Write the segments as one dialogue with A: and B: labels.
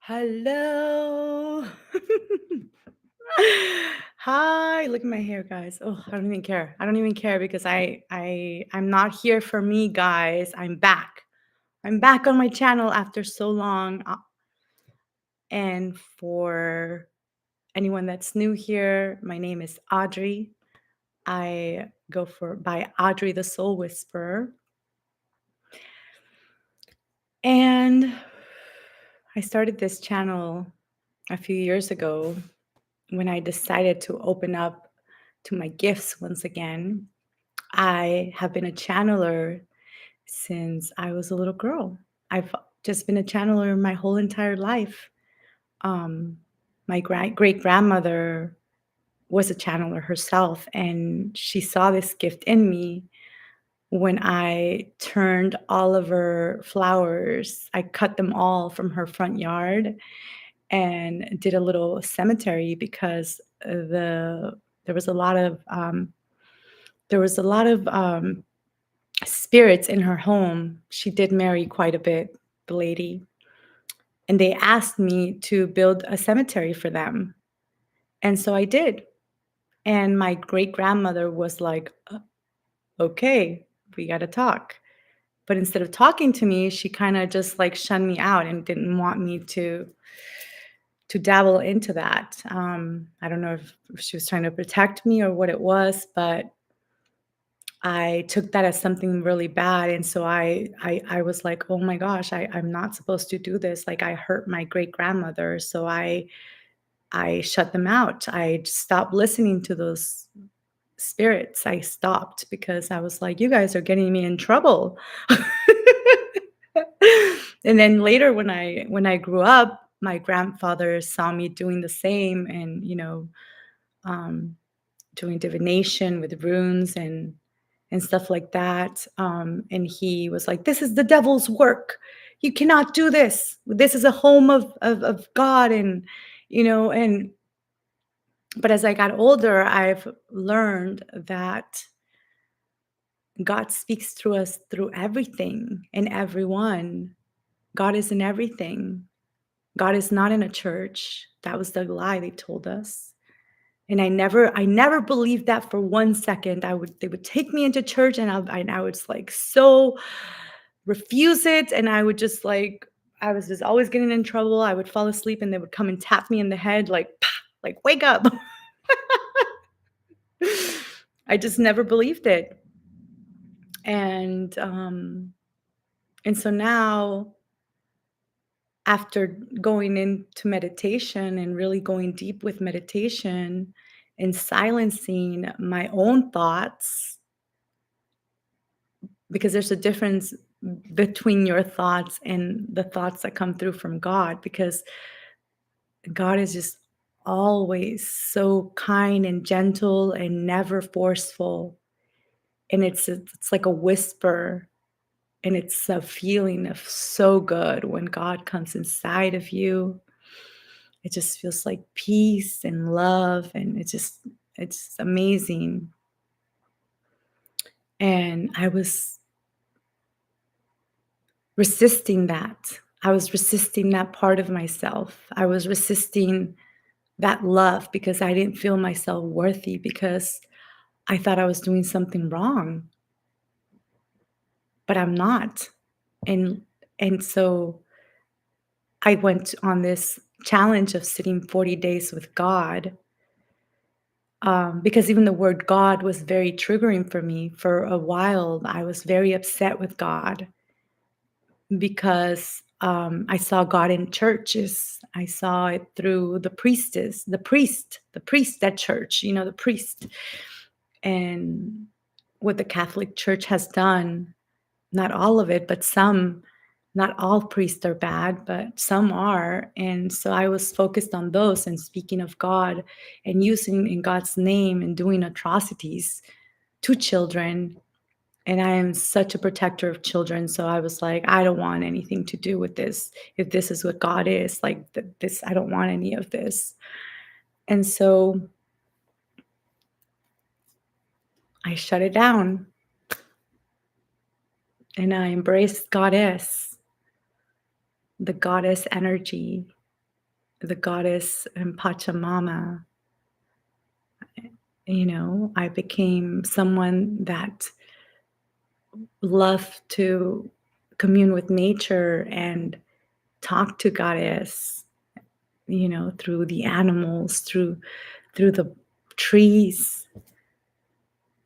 A: Hello. Hi, look at my hair, guys. Oh, I don't even care. I don't even care because I'm not here for me, guys. I'm back. I'm back on my channel after so long. And for anyone that's new here, my name is Audrey. I go for by Audrey the Soul Whisperer. And I started this channel a few years ago when I decided to open up to my gifts once again. I have been a channeler since I was a little girl. I've just been a channeler my whole entire life. Um, my great grandmother was a channeler herself, and she saw this gift in me when I turned all of her flowers. I cut them all from her front yard and did a little cemetery because there was a lot of spirits in her home. She did marry quite a bit, the lady, and they asked me to build a cemetery for them, and so I did. And my great grandmother was like, "Okay, we got to talk." But instead of talking to me, she kind of just like shunned me out and didn't want me to dabble into that. I don't know if she was trying to protect me or what it was, but I took that as something really bad, and so I was like, "Oh my gosh, I'm not supposed to do this. Like I hurt my great grandmother." So I shut them out. I stopped listening to those spirits. I stopped because I was like, "You guys are getting me in trouble." And then later when I grew up, my grandfather saw me doing the same and, um, doing divination with runes and stuff like that. And he was like, "This is the devil's work. You cannot do this. This is a home of God." And you know, and but as I got older, I've learned that God speaks through us through everything and everyone. God is in everything. God is not in a church. That was the lie they told us. And I never believed that for 1 second. They would take me into church and I would just like so refuse it. And I would just like, I was just always getting in trouble. I would fall asleep and they would come and tap me in the head, like, "Pah," like, "Wake up." I just never believed it. And, um, and so now after going into meditation and really going deep with meditation and silencing my own thoughts, because there's a difference between your thoughts and the thoughts that come through from God, because God is just always so kind and gentle and never forceful. And it's like a whisper, and it's a feeling of so good when God comes inside of you. It just feels like peace and love, and it's amazing. And I was resisting that. I was resisting that part of myself. I was resisting that love because I didn't feel myself worthy, because I thought I was doing something wrong, but I'm not. And and so I went on this challenge of sitting 40 days with God, because even the word God was very triggering for me. For a while, I was very upset with God because I saw God in churches. I saw it through the priest at church, the priest. And what the Catholic Church has done, not all of it, but some, not all priests are bad, but some are. And so I was focused on those and speaking of God and using in God's name and doing atrocities to children. And I am such a protector of children. So I was like, I don't want anything to do with this. If this is what God is, like this, I don't want any of this. And so I shut it down and I embraced Goddess, the goddess energy. the goddess and Pachamama, I became someone that loved to commune with nature and talk to goddess, through the animals, through the trees,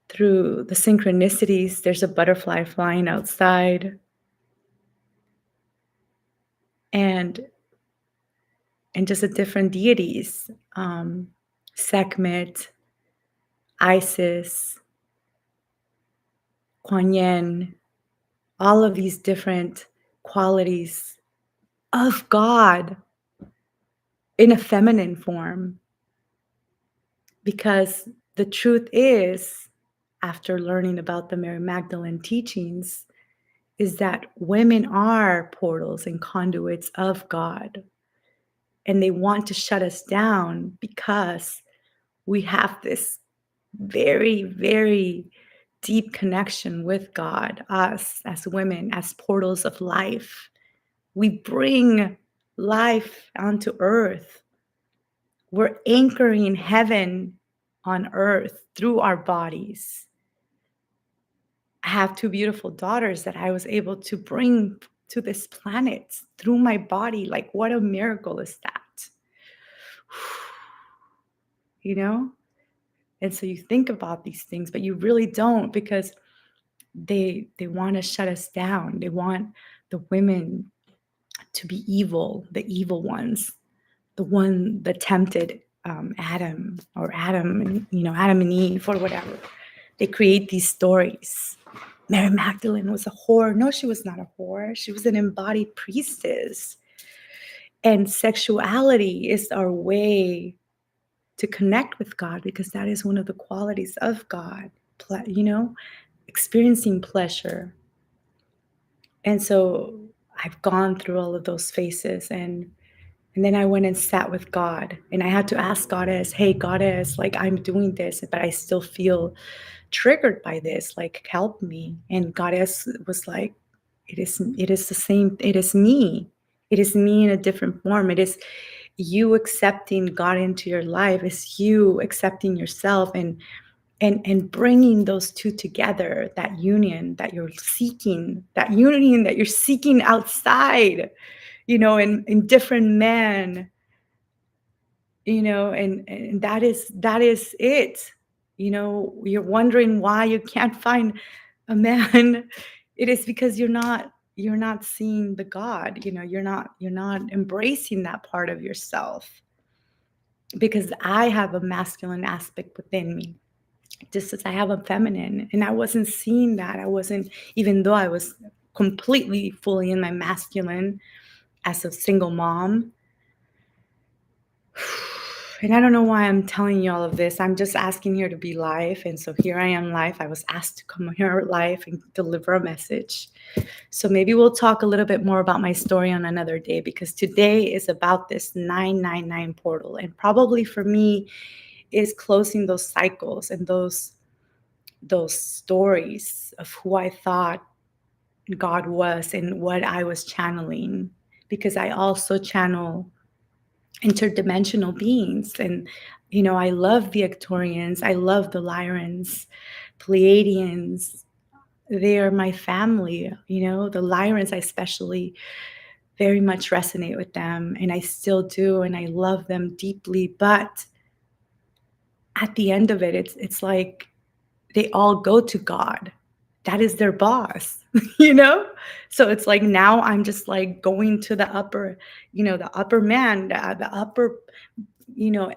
A: through the synchronicities. There's a butterfly flying outside, and just the different deities, Sekhmet, Isis, Kuan Yin, all of these different qualities of God in a feminine form. Because the truth is, after learning about the Mary Magdalene teachings, is that women are portals and conduits of God. And they want to shut us down because we have this very, very deep connection with God, us as women, as portals of life. We bring life onto earth. We're anchoring heaven on earth through our bodies. I have two beautiful daughters that I was able to bring to this planet through my body. Like, what a miracle is that? You know? And so you think about these things, but you really don't, because they want to shut us down. They want the women to be evil, the evil ones, the one that tempted Adam, or Adam, and Adam and Eve, or whatever. They create these stories. Mary Magdalene was a whore. No, she was not a whore. She was an embodied priestess. And sexuality is our way to connect with God, because that is one of the qualities of God, experiencing pleasure. And so I've gone through all of those phases, and then I went and sat with God, and I had to ask Goddess, hey, Goddess, like, I'm doing this, but I still feel triggered by this, like, help me. And Goddess was like, it is the same, it is me in a different form. It is you accepting God into your life, is you accepting yourself, and bringing those two together, that union that you're seeking, outside, in different men, and that is it. You're wondering why you can't find a man. It is because you're not seeing the God, you're not embracing that part of yourself, because I have a masculine aspect within me, just as I have a feminine, and I wasn't seeing that. I wasn't, even though I was completely fully in my masculine as a single mom. And I don't know why I'm telling you all of this. I'm just asking here to be live. And so here I am live. I was asked to come here live and deliver a message. So maybe we'll talk a little bit more about my story on another day, because today is about this 999 portal. And probably for me is closing those cycles and those stories of who I thought God was and what I was channeling, because I also channel interdimensional beings. And I love the Victorians, I love the Lyrans, Pleiadians. They are my family. The Lyrans, I especially very much resonate with them, and I still do, and I love them deeply. But at the end of it, it's like they all go to God. That is their boss, you know? So it's like now I'm just like going to the upper man, the upper, you know,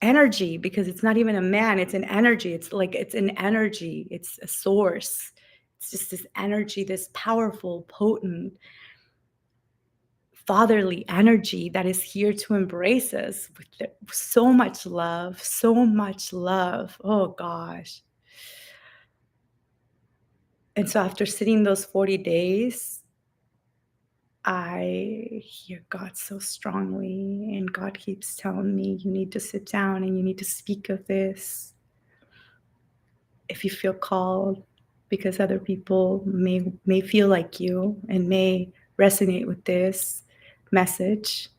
A: energy, because it's not even a man, it's an energy. It's an energy, it's a source. It's just this energy, this powerful, potent, fatherly energy that is here to embrace us with so much love, so much love. Oh gosh. And so after sitting those 40 days, I hear God so strongly, and God keeps telling me, you need to sit down and you need to speak of this if you feel called, because other people may feel like you and may resonate with this message.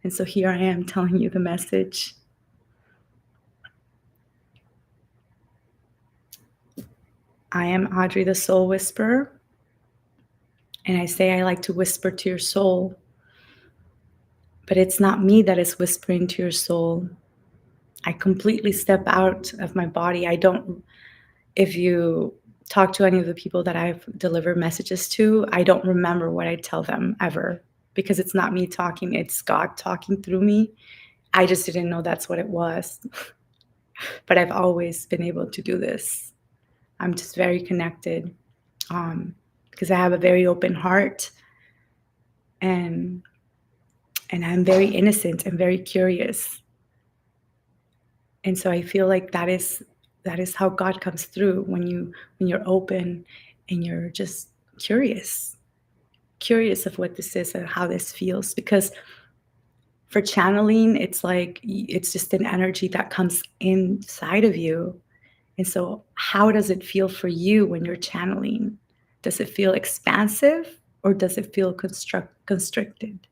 A: And so here I am telling you the message. I am Audrey, the Soul Whisperer, and I say I like to whisper to your soul, but it's not me that is whispering to your soul. I completely step out of my body. I don't, if you talk to any of the people that I've delivered messages to, I don't remember what I tell them ever because it's not me talking, it's God talking through me. I just didn't know that's what it was. But I've always been able to do this. I'm just very connected because I have a very open heart, and I'm very innocent and very curious. And so I feel like that is how God comes through when you're open and you're just curious of what this is and how this feels. Because for channeling, it's like it's just an energy that comes inside of you. And so how does it feel for you when you're channeling? Does it feel expansive or does it feel constricted?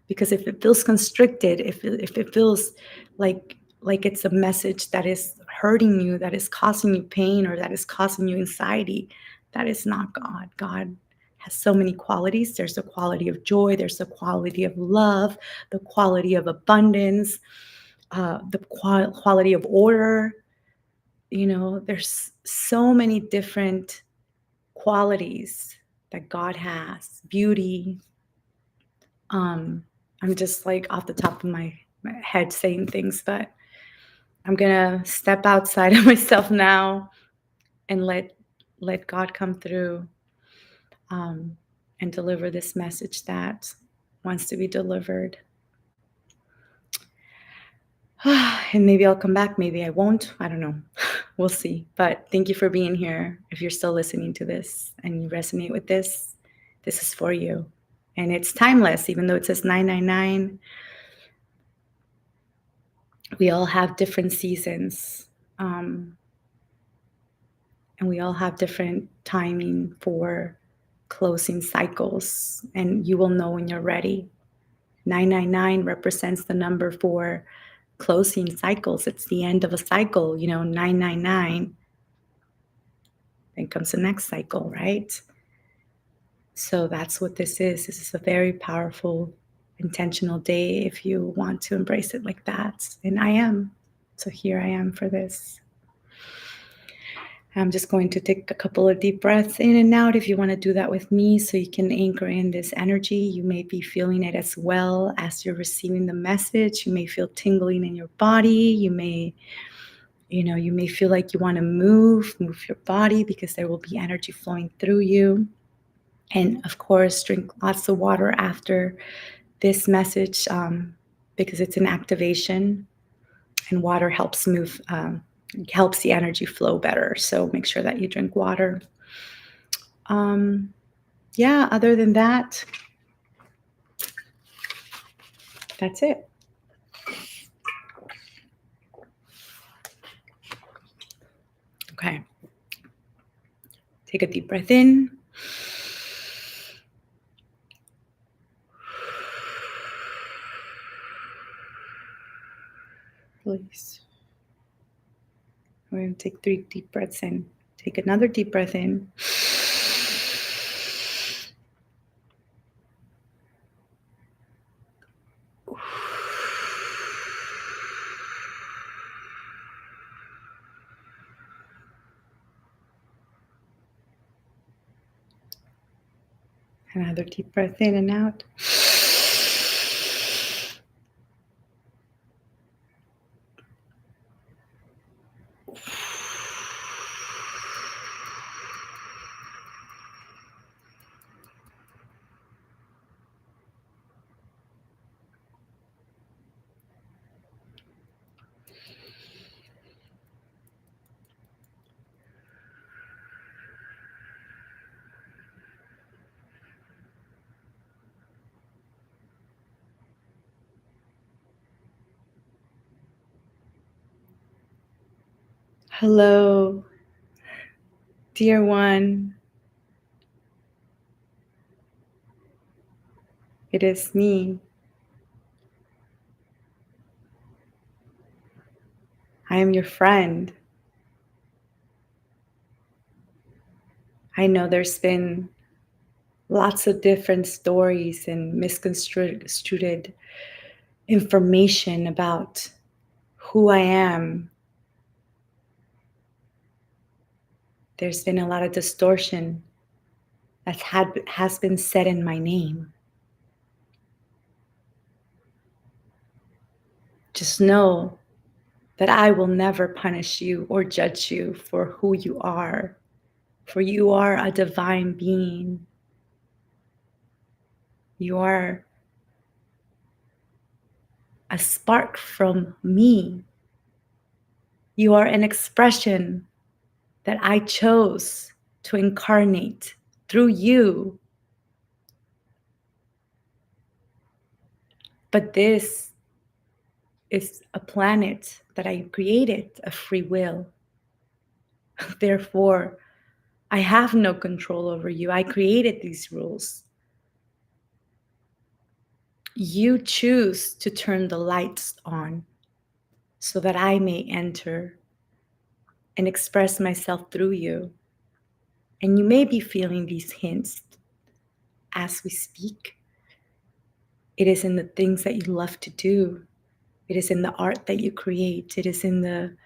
A: Because if it feels constricted, if it feels like it's a message that is hurting you, that is causing you pain, or that is causing you anxiety, that is not God. God has so many qualities. There's the quality of joy, there's the quality of love, the quality of abundance, the quality of order. There's so many different qualities that God has. Beauty. I'm just like off the top of my head saying things, but I'm gonna step outside of myself now and let God come through, um, and deliver this message that wants to be delivered. And maybe I'll come back, maybe I won't. I don't know. We'll see. But thank you for being here. If you're still listening to this and you resonate with this, this is for you. And it's timeless, even though it says 999. We all have different seasons. And we all have different timing for closing cycles. And you will know when you're ready. 999 represents the number for closing cycles. It's the end of a cycle, 999. Then comes the next cycle, right? So that's what this is. This is a very powerful, intentional day if you want to embrace it like that. And I am. So here I am for this. I'm just going to take a couple of deep breaths in and out if you want to do that with me so you can anchor in this energy. You may be feeling it as well as you're receiving the message. You may feel tingling in your body. You may feel like you want to move your body because there will be energy flowing through you. And of course, drink lots of water after this message because it's an activation, and water helps helps the energy flow better. So make sure that you drink water. Yeah, other than that, that's it. Okay. Take a deep breath in. Release. We're going to take 3 deep breaths in. Take another deep breath in. Another deep breath in and out. Hello, dear one. It is me. I am your friend. I know there's been lots of different stories and misconstrued information about who I am. There's been a lot of distortion that has been said in my name. Just know that I will never punish you or judge you for who you are, for you are a divine being. You are a spark from me. You are an expression that I chose to incarnate through you. But this is a planet that I created of free will. Therefore, I have no control over you. I created these rules. You choose to turn the lights on so that I may enter and express myself through you. And you may be feeling these hints as we speak. It is in the things that you love to do. It is in the art that you create. It is in the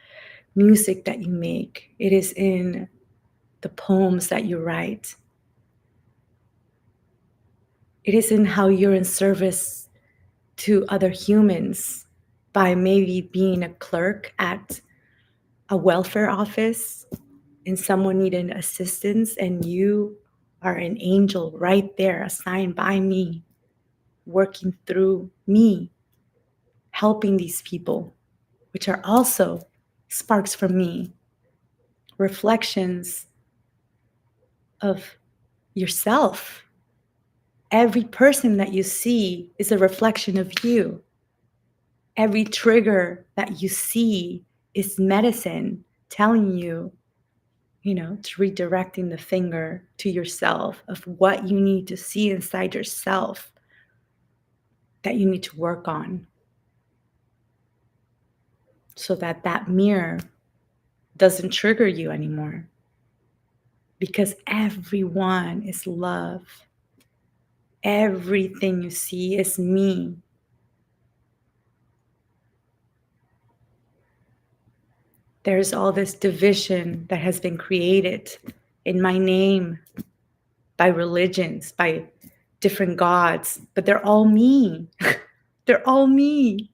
A: music that you make. It is in the poems that you write. It is in how you're in service to other humans by maybe being a clerk at a welfare office and someone needing assistance and you are an angel right there assigned by me, working through me, helping these people, which are also sparks from me, reflections of yourself. Every person that you see is a reflection of you. Every trigger that you see is medicine telling you, to redirecting the finger to yourself of what you need to see inside yourself that you need to work on so that that mirror doesn't trigger you anymore. Because everyone is love. Everything you see is me. There's all this division that has been created in my name by religions, by different gods, but they're all me. They're all me.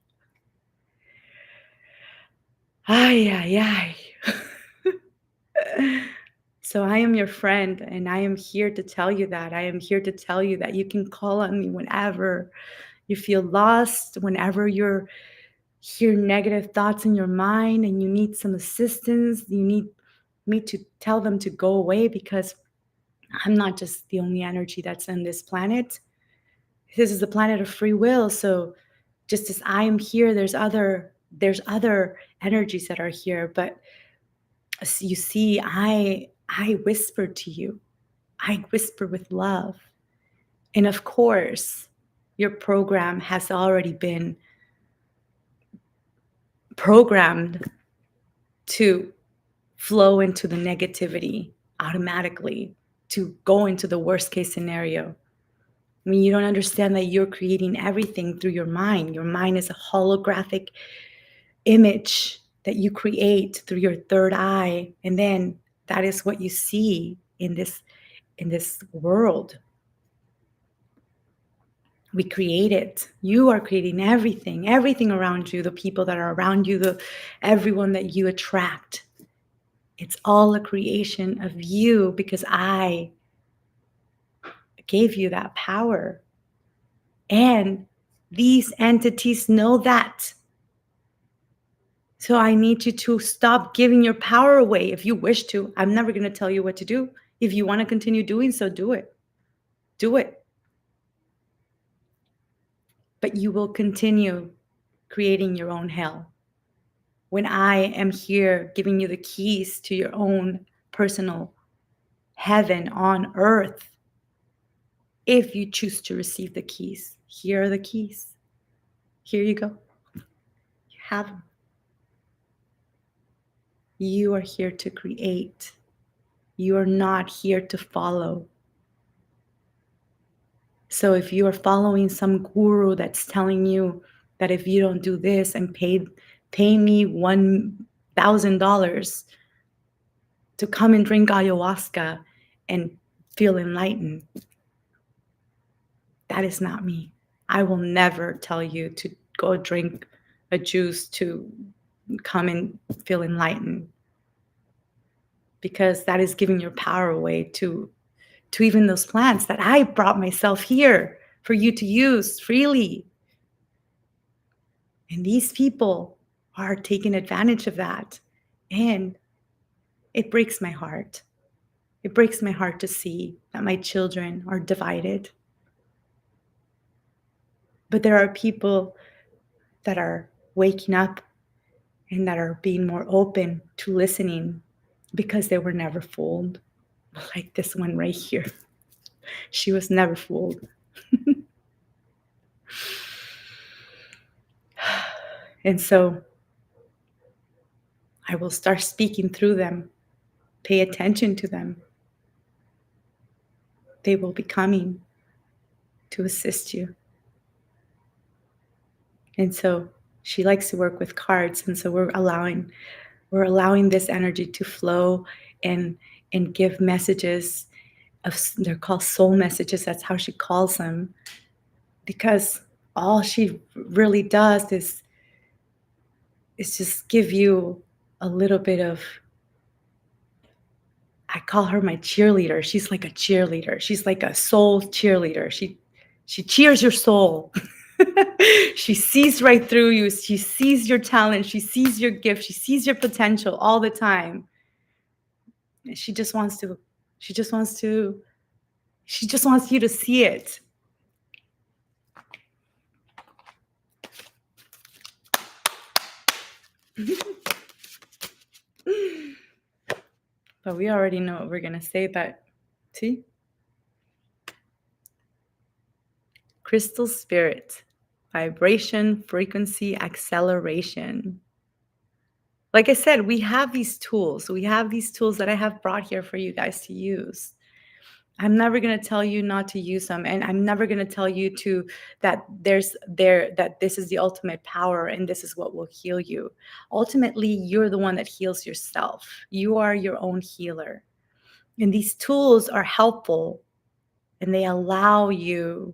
A: Ay, ay, ay. So I am your friend, and I am here to tell you that. I am here to tell you that you can call on me whenever you feel lost, whenever you're hear negative thoughts in your mind and you need some assistance. You need me to tell them to go away because I'm not just the only energy that's on this planet. This is a planet of free will. So just as I am here, there's other energies that are here. But as you see, I whisper to you. I whisper with love. And of course, your program has already been programmed to flow into the negativity automatically, to go into the worst case scenario. I mean, you don't understand that you're creating everything through your mind. Your mind is a holographic image that you create through your third eye, and then that is what you see in this world. We create it. You are creating everything around you, the people that are around you, everyone that you attract. It's all a creation of you because I gave you that power. And these entities know that. So I need you to stop giving your power away if you wish to. I'm never going to tell you what to do. If you want to continue doing so, do it. Do it. But you will continue creating your own hell. When I am here giving you the keys to your own personal heaven on earth, if you choose to receive the keys, here are the keys. Here you go. You have them. You are here to create. You are not here to follow. So if you are following some guru that's telling you that if you don't do this and pay me $1,000 to come and drink ayahuasca and feel enlightened, that is not me. I will never tell you to go drink a juice to come and feel enlightened, because that is giving your power away to even those plants that I brought myself here for you to use freely. And these people are taking advantage of that. And it breaks my heart. It breaks my heart to see that my children are divided. But there are people that are waking up and that are being more open to listening because they were never fooled. Like this one right here. She was never fooled. And so I will start speaking through them. Pay attention to them. They will be coming to assist you. And so she likes to work with cards. And so we're allowing this energy to flow and give messages they're called soul messages. That's how she calls them. Because all she really does is just give you a little bit of, I call her my cheerleader. She's like a cheerleader. She's like a soul cheerleader. She cheers your soul. She sees right through you. She sees your talent. She sees your gift. She sees your potential all the time. And she just wants you to see it. But we already know what we're going to say, but see? Crystal spirit, vibration, frequency, acceleration. Like I said, we have these tools. We have these tools that I have brought here for you guys to use. I'm never going to tell you not to use them, and I'm never going to tell you that this is the ultimate power and this is what will heal you. Ultimately, you're the one that heals yourself. You are your own healer. And these tools are helpful, and they allow you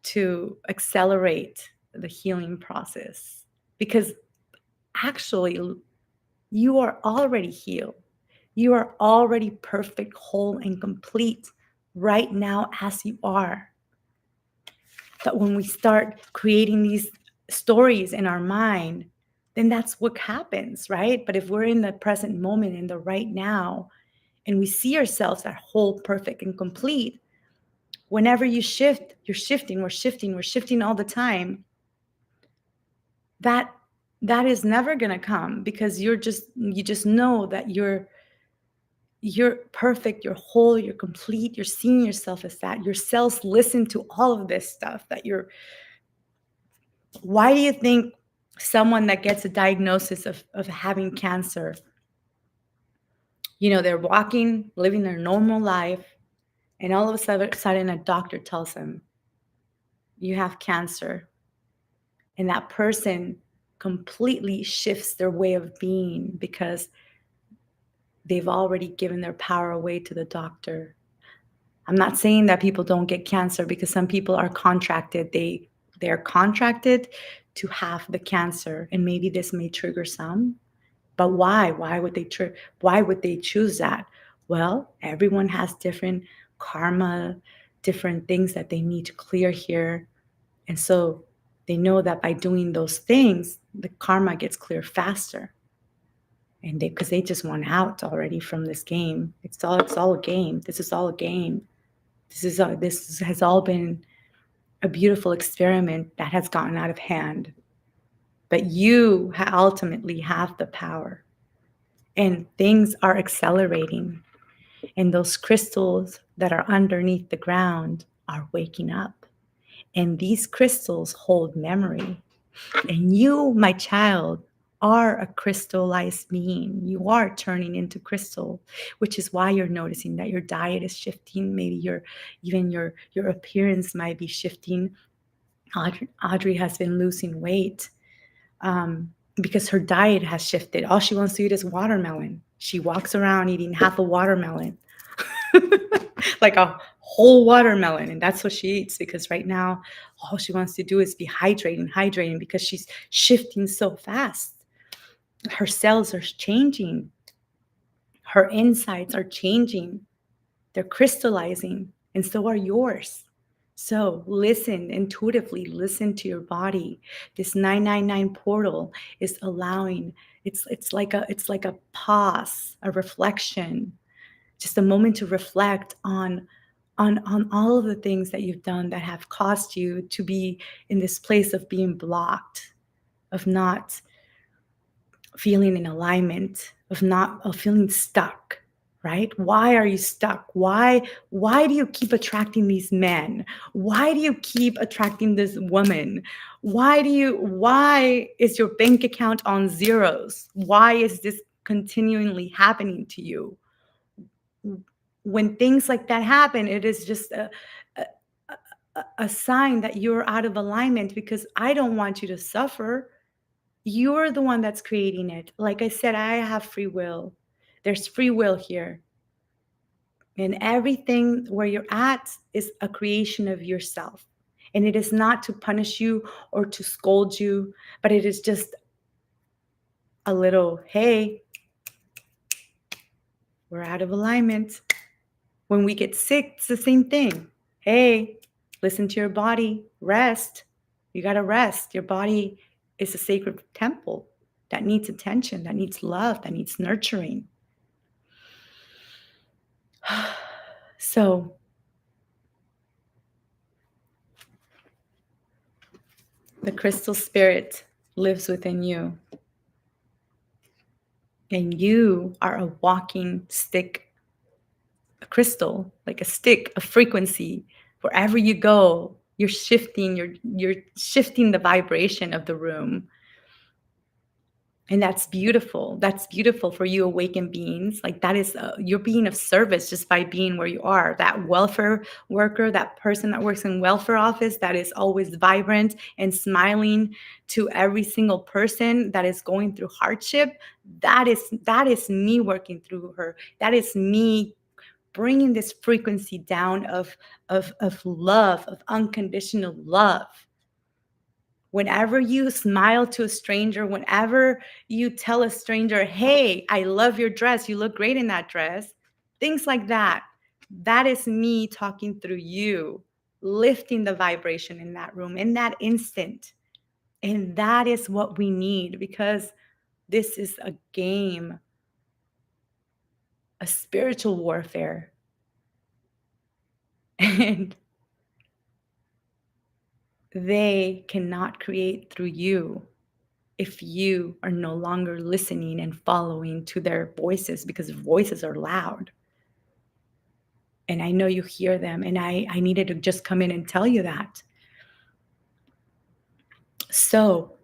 A: to accelerate the healing process, because actually you are already healed. You are already perfect, whole, and complete right now as you are. But when we start creating these stories in our mind, then that's what happens, right? But if we're in the present moment, in the right now, and we see ourselves as whole, perfect, and complete, whenever you shift, you're shifting, we're shifting all the time. That is never going to come, because you just know that you're perfect, you're whole, you're complete, you're seeing yourself as that. Your cells listen to all of this stuff why do you think someone that gets a diagnosis of having cancer, they're walking, living their normal life, and all of a sudden a doctor tells them, you have cancer. And that person completely shifts their way of being, because they've already given their power away to the doctor. I'm not saying that people don't get cancer, because some people are contracted. They're contracted to have the cancer, and maybe this may trigger some. But why? Why would they choose that? Well, everyone has different karma, different things that they need to clear here. And so they know that by doing those things, the karma gets cleared faster. And because they just want out already from this game. It's all a game. This is all a game. This has all been a beautiful experiment that has gotten out of hand. But you ultimately have the power. And things are accelerating. And those crystals that are underneath the ground are waking up. And these crystals hold memory. And you, my child, are a crystallized being. You are turning into crystal, which is why you're noticing that your diet is shifting. Maybe your appearance might be shifting. Audrey has been losing weight because her diet has shifted. All she wants to eat is watermelon. She walks around eating half a watermelon, like a whole watermelon, and that's what she eats because right now all she wants to do is be hydrating because she's shifting so fast. Her cells are changing, her insides are changing, they're crystallizing, and so are yours. So listen intuitively, listen to your body. This 999 portal is allowing, it's like a pause, a reflection, just a moment to reflect on all of the things that you've done that have caused you to be in this place of being blocked, of not feeling in alignment, of feeling stuck, right? Why are you stuck? Why do you keep attracting these men? Why do you keep attracting this woman? Why is your bank account on zeros? Why is this continually happening to you? When things like that happen, it is just a, a sign that you're out of alignment because I don't want you to suffer. You're the one that's creating it. Like I said, I have free will. There's free will here. And everything where you're at is a creation of yourself. And it is not to punish you or to scold you, but it is just a little, hey, we're out of alignment. When we get sick, it's the same thing. Hey, listen to your body, rest. You got to rest. Your body is a sacred temple that needs attention, that needs love, that needs nurturing. So, the crystal spirit lives within you, and you are a walking stick, a crystal, like a stick, a frequency. Wherever you go, you're shifting the vibration of the room. And that's beautiful. That's beautiful for you awakened beings. Like that is, you're being of service just by being where you are. That welfare worker, that person that works in welfare office that is always vibrant and smiling to every single person that is going through hardship. That is me working through her. That is me bringing this frequency down of love, of unconditional love. Whenever you smile to a stranger, whenever you tell a stranger, hey, I love your dress, you look great in that dress, things like that, that is me talking through you, lifting the vibration in that room, in that instant. And that is what we need because this is a game, a spiritual warfare. And they cannot create through you if you are no longer listening and following to their voices, because voices are loud. And I know you hear them, and I needed to just come in and tell you that. So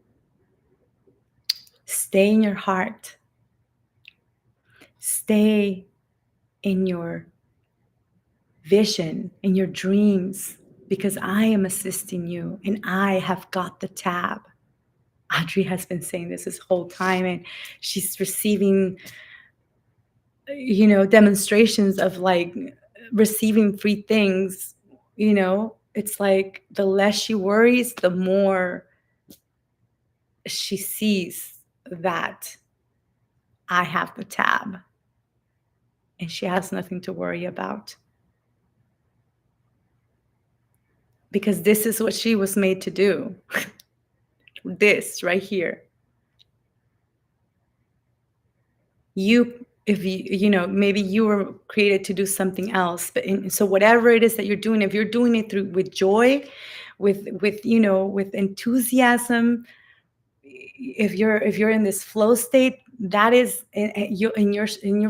A: stay in your heart, stay in your vision, in your dreams, because I am assisting you and I have got the tab. Audrey has been saying this whole time, and she's receiving demonstrations of like receiving free things. It's like the less she worries, the more she sees that I have the tab and she has nothing to worry about, because this is what she was made to do. This right here. Maybe you were created to do something else, but so whatever it is that you're doing, if you're doing it with joy, with enthusiasm, if you're in this flow state, that is you're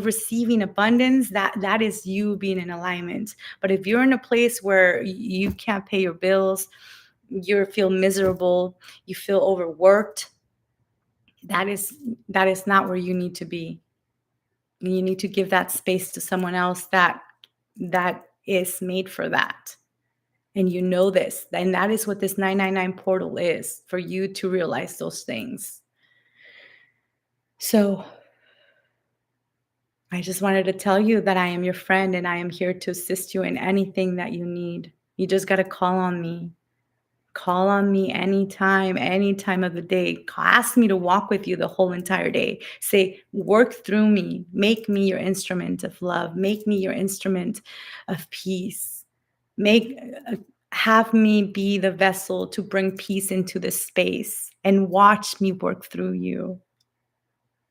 A: receiving abundance, that is you being in alignment. But if you're in a place where you can't pay your bills, you feel miserable, you feel overworked, that is not where you need to be. You need to give that space to someone else that is made for that. And you know this. And that is what this 999 portal is, for you to realize those things. So I just wanted to tell you that I am your friend and I am here to assist you in anything that you need. You just got to call on me. Call on me anytime, any time of the day. Ask me to walk with you the whole entire day. Say, work through me. Make me your instrument of love. Make me your instrument of peace. Make have me be the vessel to bring peace into this space and watch me work through you.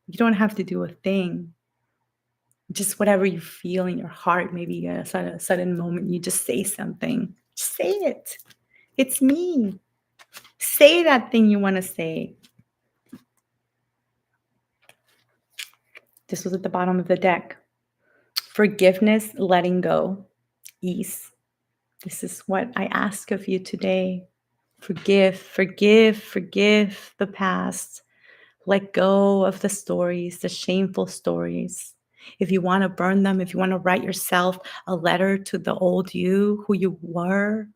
A: You don't have to do a thing. Just whatever you feel in your heart, maybe at a sudden moment, you just say something. Just say it. It's me. Say that thing you want to say. This was at the bottom of the deck. Forgiveness, letting go, ease. This is what I ask of you today. Forgive, forgive, forgive the past. Let go of the stories, the shameful stories. If you want to burn them, if you want to write yourself a letter to the old you, who you were,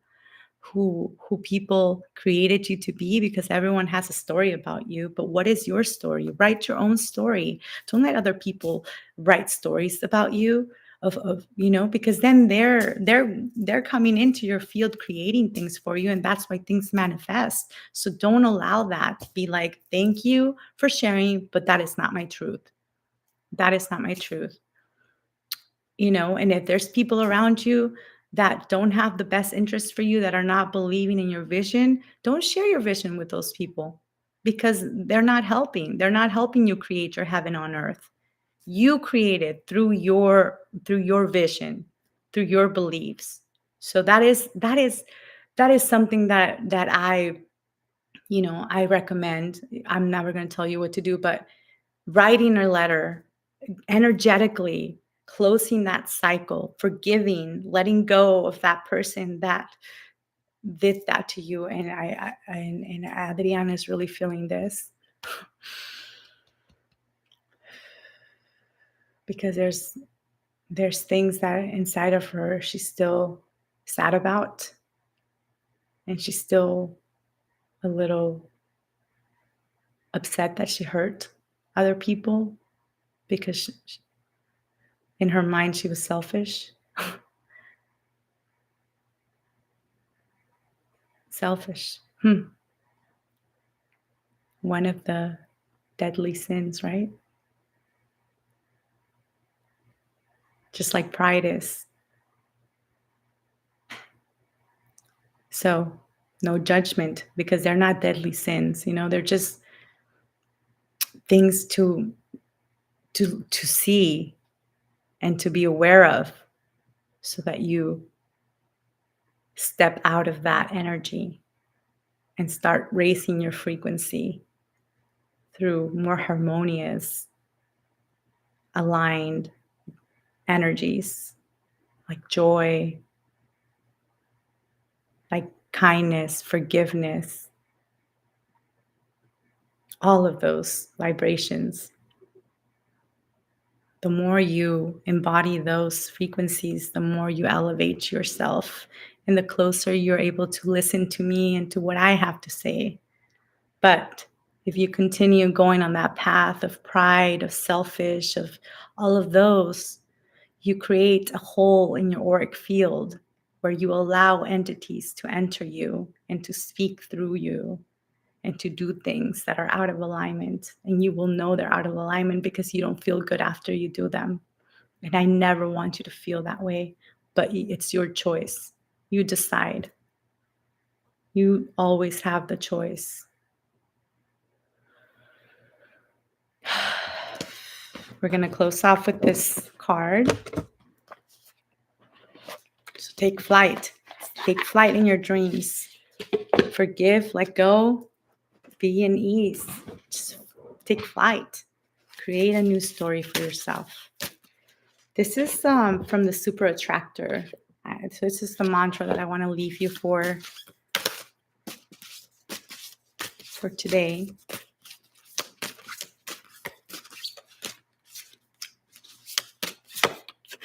A: who people created you to be, because everyone has a story about you. But what is your story? Write your own story. Don't let other people write stories about you of because then they're coming into your field creating things for you, and that's why things manifest. So don't allow that. Be like, thank you for sharing, but that is not my truth. That is not my truth. And if there's people around you that don't have the best interest for you, that are not believing in your vision, don't share your vision with those people, because they're not helping. They're not helping you create your heaven on earth. You create it through your vision, through your beliefs. So that is something that I recommend. I'm never going to tell you what to do, but writing a letter energetically, closing that cycle, forgiving, letting go of that person that did that to you. And and Adriana is really feeling this, because there's things that inside of her she's still sad about, and she's still a little upset that she hurt other people, because in her mind she was selfish. Selfish. One of the deadly sins, right? Just like pride is. So no judgment, because they're not deadly sins. They're just things to see and to be aware of, so that you step out of that energy and start raising your frequency through more harmonious, aligned energies, like joy, like kindness, forgiveness, all of those vibrations. The more you embody those frequencies, the more you elevate yourself, and the closer you're able to listen to me and to what I have to say. But if you continue going on that path of pride, of selfish, of all of those, you create a hole in your auric field where you allow entities to enter you and to speak through you and to do things that are out of alignment. And you will know they're out of alignment because you don't feel good after you do them. And I never want you to feel that way, but it's your choice. You decide. You always have the choice. We're going to close off with this card. So take flight. Take flight in your dreams. Forgive, let go, be in ease. Just take flight. Create a new story for yourself. This is from the Super Attractor. So this is the mantra that I want to leave you for today.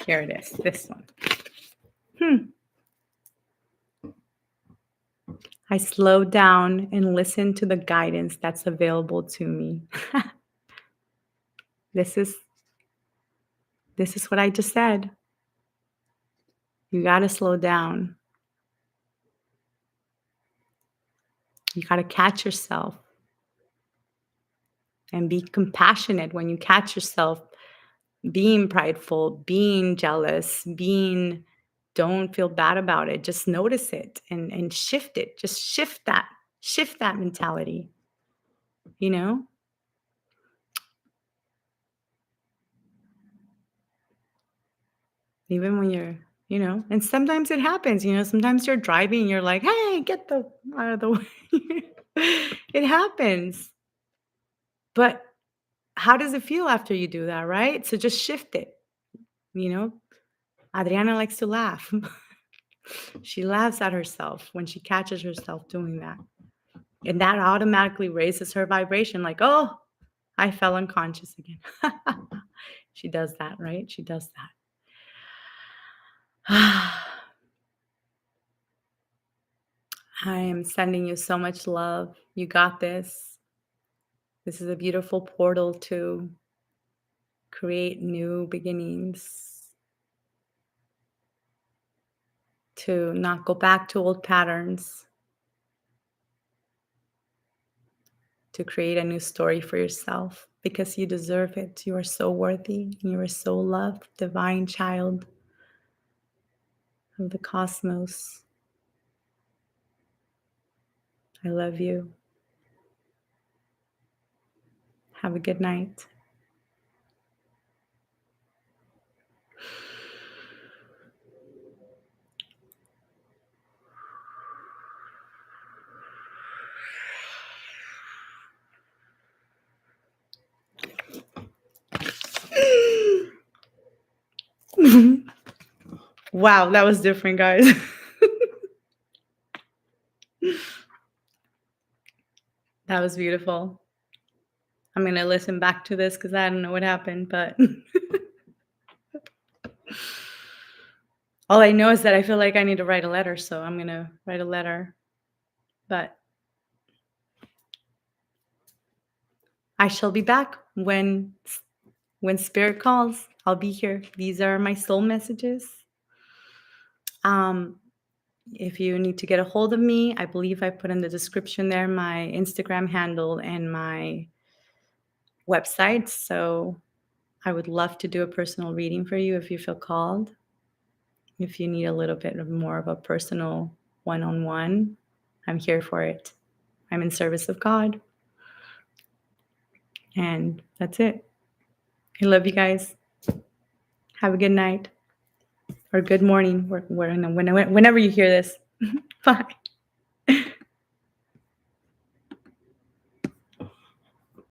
A: Here it is, this one. I slow down and listen to the guidance that's available to me. This is what I just said. You got to slow down. You got to catch yourself and be compassionate when you catch yourself being prideful, being jealous, don't feel bad about it. Just notice it and shift it. Just shift that mentality, you know? Even when you're, and sometimes it happens, sometimes you're driving and you're like, hey, get the out of the way. It happens. But how does it feel after you do that, right? So just shift it, you know? Adriana likes to laugh. She laughs at herself when she catches herself doing that. And that automatically raises her vibration, like, oh, I fell unconscious again. She does that, right? She does that. I am sending you so much love. You got this. This is a beautiful portal to create new beginnings, to not go back to old patterns, to create a new story for yourself because you deserve it. You are so worthy. You are so loved, divine child of the cosmos. I love you. Have a good night. Wow, that was different, guys. That was beautiful. I'm going to listen back to this because I don't know what happened, but all I know is that I feel like I need to write a letter, so I'm going to write a letter. But I shall be back when spirit calls. I'll be here. These are my soul messages. If you need to get a hold of me, I believe I put in the description there my Instagram handle and my website. So I would love to do a personal reading for you if you feel called. If you need a little bit of more of a personal one-on-one, I'm here for it. I'm in service of God. And that's it. I love you guys. Have a good night or good morning whenever you hear this. Bye.